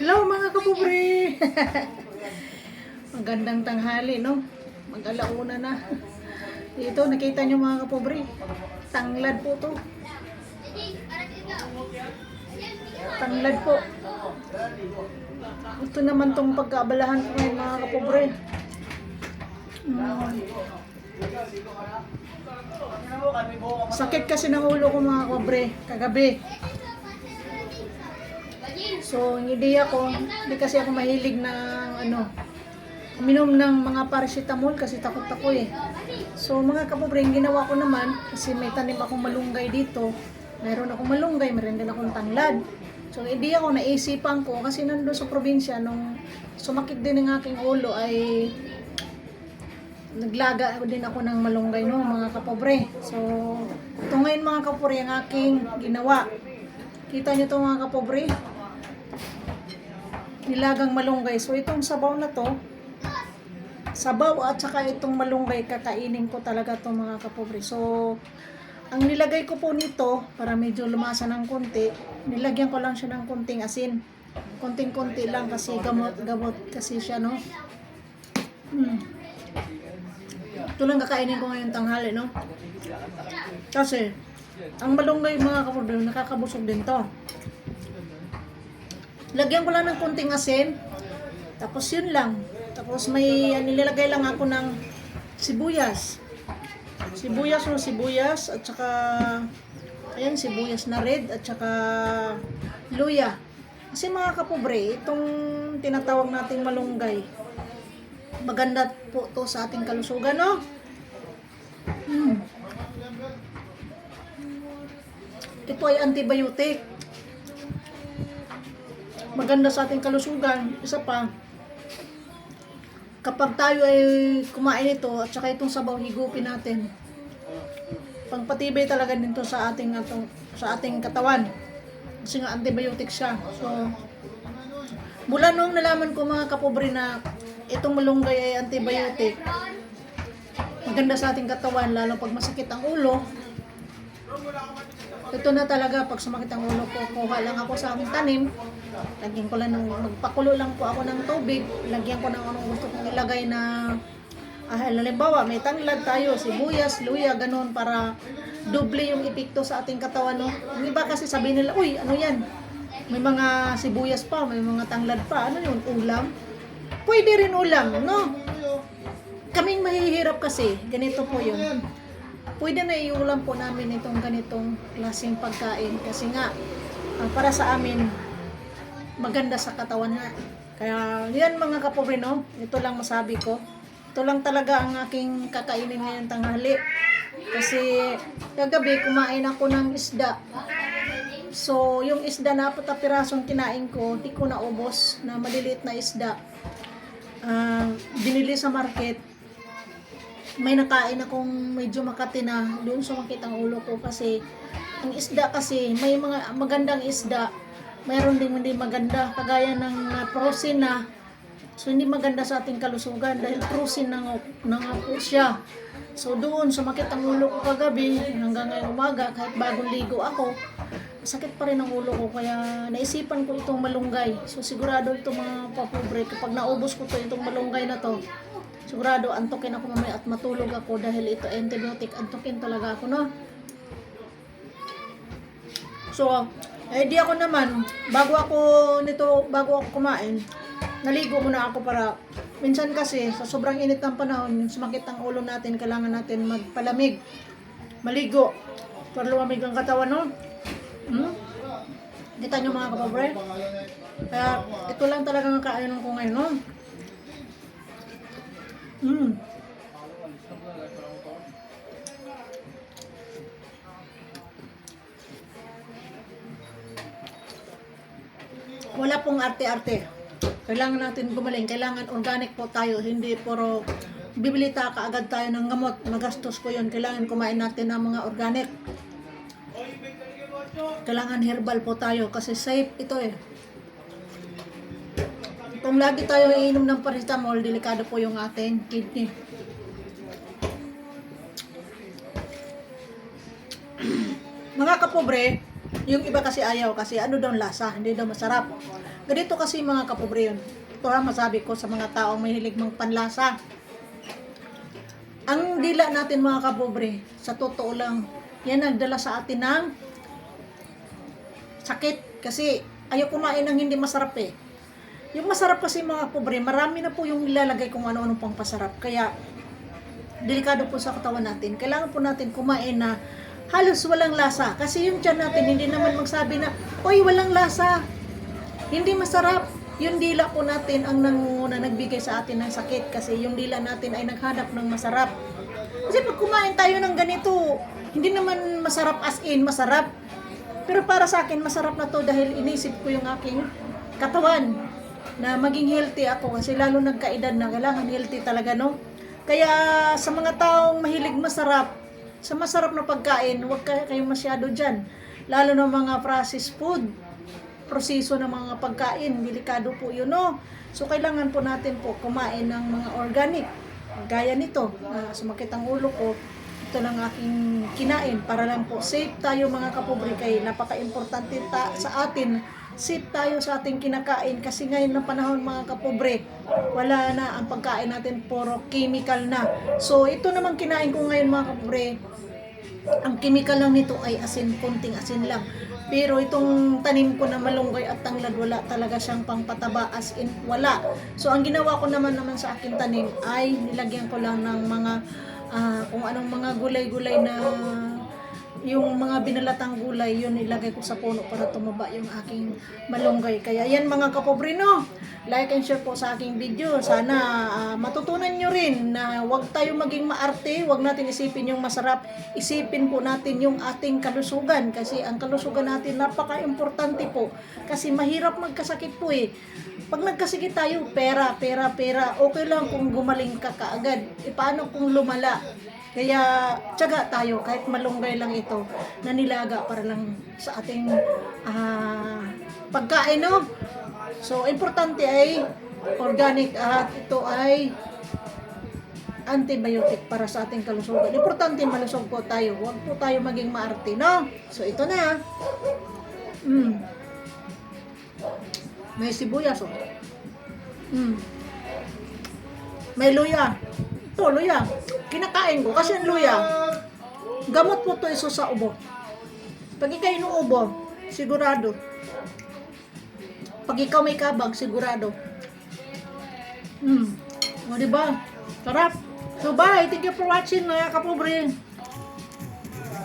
Hello mga kapobre! Magandang tanghali, no? Mag-alauna na. Dito, nakita nyo mga kapobre. Tanglad po to. Tanglad po. Ito naman tong pagkaabalahan ko ngayon mga kapobre. Sakit kasi ng ulo ko mga kapobre. Kagabi. So, ang ideya ko, hindi kasi ako mahilig na uminom ng mga paracetamol kasi takot ako eh. So, mga kapobre, ang ginawa ko naman, kasi may tanim akong malunggay dito. Meron akong malunggay, meron din akong tanglad. So, ang ideya ko, naisipan ko, kasi nandun sa probinsya, nung sumakit din ng aking ulo, ay naglaga din ako ng malunggay, no, mga kapobre. So, ito ngayon mga kapobre, ang aking ginawa. Kita nyo ito mga kapobre? Nilagang malunggay. So itong sabaw na to, sabaw at saka itong malunggay, kakainin ko talaga to mga kapobre. So ang nilagay ko po nito para medyo lumasa ng konti, nilagyan ko lang siya ng konting asin. Konting-konti lang kasi gamot kasi siya, no. Ito lang kakainin ko ngayon tanghali, no. Kasi ang malunggay mga kapobre, nakakabusog din to. Lagyan ko lang ng konting asin. Tapos yun lang. Tapos may nilagay lang ako ng sibuyas. Sibuyas at saka ayan, sibuyas na red at saka luya. Kasi mga kapobre, itong tinatawag nating malunggay, maganda po to sa ating kalusugan, no? Ito ay antibiotic. Maganda sa ating kalusugan. Isa pa, kapag tayo ay kumain ito at saka itong sabaw, higupin natin. Pangpatibay talaga nito sa ating katawan. Kasi nga antibiotic siya. So, mula nung nalaman ko mga kapobre na itong malunggay ay antibiotic, maganda sa ating katawan, lalo pag masakit ang ulo. Ito na talaga, pag sumakit ang ulo ko, kuha lang ako sa aming tanim. Lagyan ko lang magpakulo lang po ako ng tubig. Lagyan ko ng anong gusto kong ilagay na, halimbawa, may tanglad tayo, sibuyas, luya, ganun, para doble yung epekto sa ating katawan, no? Yung iba kasi sabihin nila, uy, ano yan? May mga sibuyas pa, may mga tanglad pa. Ano yun? Ulam? Pwede rin ulam, no? Kaming mahihirap kasi, ganito po yun. Pwede na iulam po namin itong ganitong klaseng pagkain kasi nga para sa amin maganda sa katawan nga. Kaya yan mga kapobre, no, ito lang masabi ko. Ito lang talaga ang aking kakainin ngayong tanghali kasi kagabi kumain ako ng isda. So yung isda na 4 pirasong kinain ko, di ko naubos, na maliliit na isda. Binili sa market. May nakain akong medyo makati na, doon sumakit ang ulo ko kasi ang isda kasi may mga magandang isda, mayroon ding hindi maganda, kagaya ng frozen na, so hindi maganda sa ating kalusugan dahil frozen na nga po siya. So doon sumakit ang ulo ko kagabi hanggang ngayong umaga, kahit bagong ligo ako, sakit pa rin ang ulo ko, kaya naisipan ko itong malunggay. So sigurado itong mga papobre, kapag naubos ko itong malunggay na to, sigurado antukin ako mamaya at matulog ako dahil ito antibiotic, antukin talaga ako, no? So, di ako naman, bago ako kumain, naligo muna ako para, minsan kasi sa sobrang init ng panahon, sumakit ang ulo natin, kailangan natin magpalamig, maligo, para lumamig ang katawan, no? Kita nyo mga kapobre? Kaya, ito lang talaga ang kainan ko ngayon, no? Wala pong arte-arte. Kailangan natin gumaling. Kailangan organic po tayo. Hindi puro bibili kaagad tayo ng gamot. Magastos ko yun. Kailangan kumain natin ng mga organic. Kailangan herbal po tayo kasi safe ito eh. Kung lagi tayo iinom ng paracetamol, delikado po yung ating kidney. Mga kapobre, Yung iba kasi ayaw kasi ano daw lasa, hindi daw masarap. Ganito kasi mga kapobre yun. Ito ha, masabi ko sa mga taong mahilig mang panlasa. Ang dila natin mga kapobre, sa totoo lang, yan nagdala sa atin ng sakit. Kasi ayaw kumain ng hindi masarap eh. Yung masarap kasi mga kapobre, marami na po yung ilalagay kung ano-ano pang pasarap. Kaya, delikado po sa katawan natin. Kailangan po natin kumain na halos walang lasa. Kasi yung tiyan natin, hindi naman magsabi na, oy, walang lasa. Hindi masarap. Yung dila po natin ang nangunguna, nagbigay sa atin ng sakit. Kasi yung dila natin ay naghanap ng masarap. Kasi pag kumain tayo ng ganito, hindi naman masarap as in, masarap. Pero para sa akin, masarap na to dahil inisip ko yung aking katawan na maging healthy ako. Kasi lalo nagkaedad na, kailangan healthy talaga, no? Kaya sa mga taong mahilig masarap, sa masarap na pagkain, huwag kayong masyado dyan. Lalo na mga processed food, proseso ng mga pagkain, delikado po yun, no? So kailangan po natin po kumain ng mga organic. Gaya nito, sumakit ang ulo ko, ito lang aking kinain para lang po safe tayo mga kapobre, kay napaka-importante sa atin. Safe tayo sa ating kinakain kasi ngayon na panahon mga kapobre, wala na ang pagkain natin, puro chemical na. So ito naman kinain ko ngayon mga kapobre, ang chemical lang nito ay asin, konting asin lang. Pero itong tanim ko na malunggay at tanglad, wala talaga siyang pangpataba, as in wala. So ang ginawa ko naman sa aking tanim ay nilagyan ko lang ng mga kung anong mga gulay-gulay na yung mga binalatang gulay, yun ilagay ko sa puno para tumaba yung aking malunggay. Kaya yan mga kapobre, no, like and share po sa aking video. Sana matutunan nyo rin na wag tayo maging maarte, wag natin isipin yung masarap, isipin po natin yung ating kalusugan. Kasi ang kalusugan natin napaka-importante po, kasi mahirap magkasakit po eh. Pag nagkasakit tayo, pera, okay lang kung gumaling ka kaagad. E paano kung lumala? Kaya tiyaga tayo kahit malunggay lang ito na nilaga para lang sa ating pagkain, no? So importante ay organic at ito ay antibiotic para sa ating kalusugan. Importante malusog po tayo. Huwag po tayo maging maarte, no? So ito na. May sibuyas, oh. May luya. Ito, luya. Kinakain ko kasi ang luya, gamot po to iso sa ubo. Pag ikaw inuubo, sigurado. Pag ikaw may kabag, sigurado. O diba? Sarap. So bye. Thank you for watching mga kapobre.